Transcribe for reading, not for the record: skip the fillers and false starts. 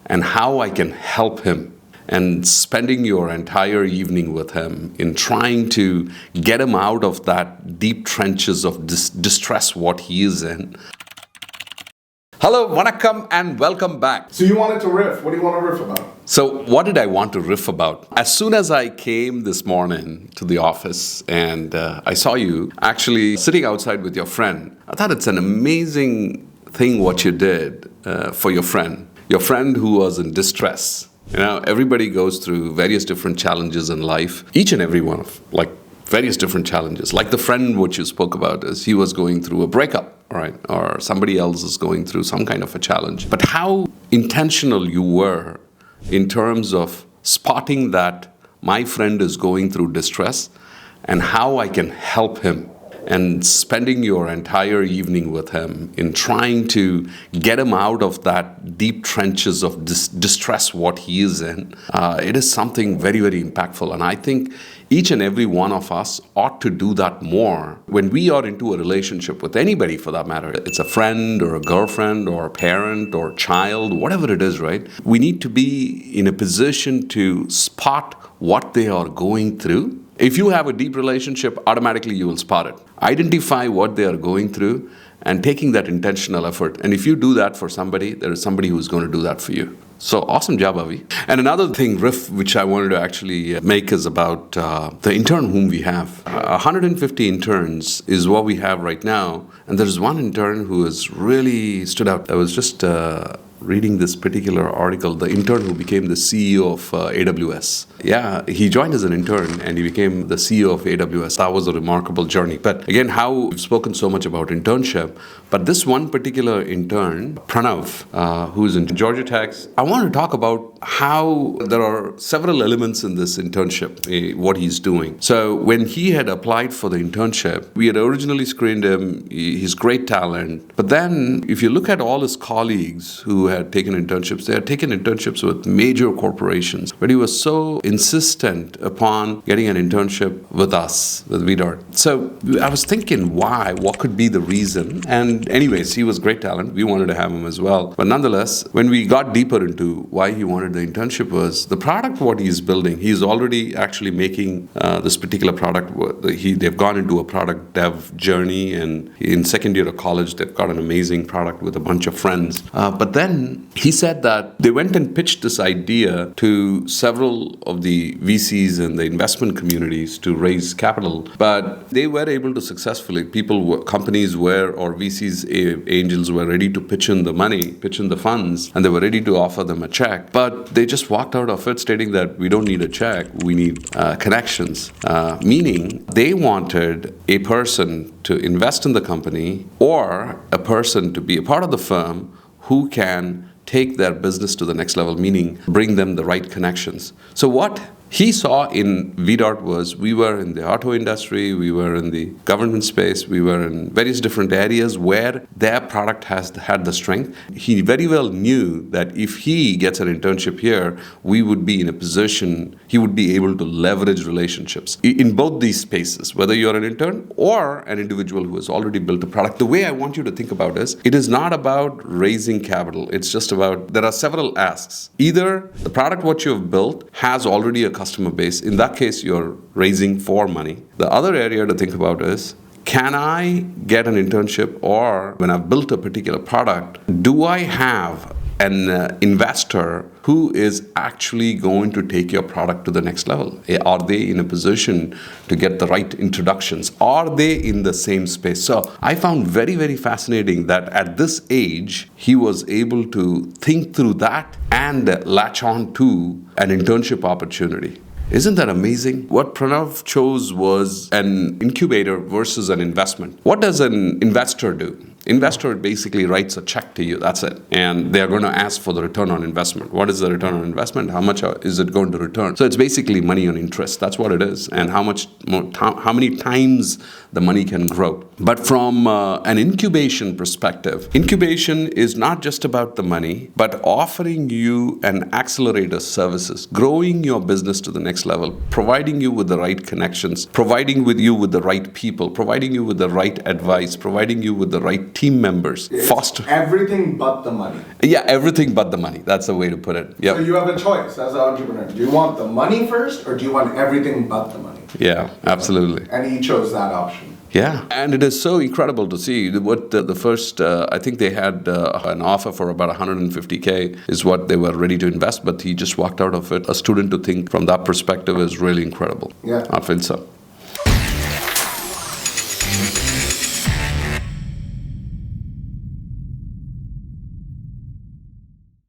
and how I can help him, and spending your entire evening with him in trying to get him out of that deep trenches of distress what he is in. Hello, vanakkam, and welcome back. So you wanted to riff. What do you want to riff about? So what did I want to riff about? As soon as I came this morning to the office and I saw you actually sitting outside with your friend, I thought it's an amazing thing what you did for your friend who was in distress. You know, everybody goes through various different challenges in life, each and every one of various different challenges. Like the friend which you spoke about is he was going through a breakup, right? Or somebody else is going through some kind of a challenge. But how intentional you were in terms of spotting that my friend is going through distress and how I can help him, and spending your entire evening with him in trying to get him out of that deep trenches of distress what he is in. It is something very, very impactful. And I think each and every one of us ought to do that more when we are into a relationship with anybody for that matter. It's a friend or a girlfriend or a parent or a child, whatever it is, right? We need to be in a position to spot what they are going through. If you have a deep relationship, automatically you will spot it. Identify what they are going through and taking that intentional effort. And if you do that for somebody, there is somebody who's going to do that for you. So awesome job, Avi. And another thing, riff, which I wanted to actually make is about the intern whom we have. 150 interns is what we have right now. And there's one intern who has really stood out. I was just reading this particular article, the intern who became the CEO of AWS. Yeah, he joined as an intern and he became the CEO of AWS. That was a remarkable journey. But again, how we've spoken so much about internship, but this one particular intern, Pranav, who's in Georgia Tech, I want to talk about how there are several elements in this internship, what he's doing. So when he had applied for the internship, we had originally screened him, he's great talent. But then if you look at all his colleagues who had taken internships, they had taken internships with major corporations. But he was so insistent upon getting an internship with us, with VDART. So I was thinking, why? What could be the reason? And anyways, he was great talent. We wanted to have him as well. But nonetheless, when we got deeper into why he wanted the internship was the product what he's building. He's already actually making this particular product. They've gone into a product dev journey, and in second year of college, they've got an amazing product with a bunch of friends. But then he said that they went and pitched this idea to several of the VCs and the investment communities to raise capital, but they were able to successfully, companies were, or VCs, angels were ready to pitch in the money, pitch in the funds, and they were ready to offer them a check, but they just walked out of it stating that we don't need a check, we need connections, meaning they wanted a person to invest in the company or a person to be a part of the firm who can take their business to the next level, meaning bring them the right connections. So what he saw in VDART was we were in the auto industry, we were in the government space, we were in various different areas where their product had the strength. He very well knew that if he gets an internship here, we would be in a position, he would be able to leverage relationships in both these spaces, whether you're an intern or an individual who has already built a product. The way I want you to think about this, it is not about raising capital. It's just about, there are several asks. Either the product what you have built has already a customer base. In that case, you're raising for money. The other area to think about is, can I get an internship, or when I've built a particular product, do I have an investor who is actually going to take your product to the next level? Are they in a position to get the right introductions? Are they in the same space? So I found very, very fascinating that at this age, he was able to think through that and latch on to an internship opportunity. Isn't that amazing? What Pranav chose was an incubator versus an investment. What does an investor do? Investor basically writes a check to you, that's it. And they're going to ask for the return on investment. What is the return on investment? How much is it going to return? So it's basically money on interest. That's what it is. And how many times the money can grow. But from an incubation perspective, incubation is not just about the money, but offering you an accelerator services, growing your business to the next level, providing you with the right connections, providing with you with the right people, providing you with the right advice, providing you with the right team members. Foster. Everything but the money. Yeah, everything but the money. That's the way to put it. So Yeah. you have a choice as an entrepreneur. Do you want the money first, or do you want everything but the money? Yeah, absolutely. And he chose that option. Yeah, and it is so incredible to see what the first, I think they had an offer for about 150K is what they were ready to invest, but he just walked out of it. A student to think from that perspective is really incredible. Yeah. I feel so.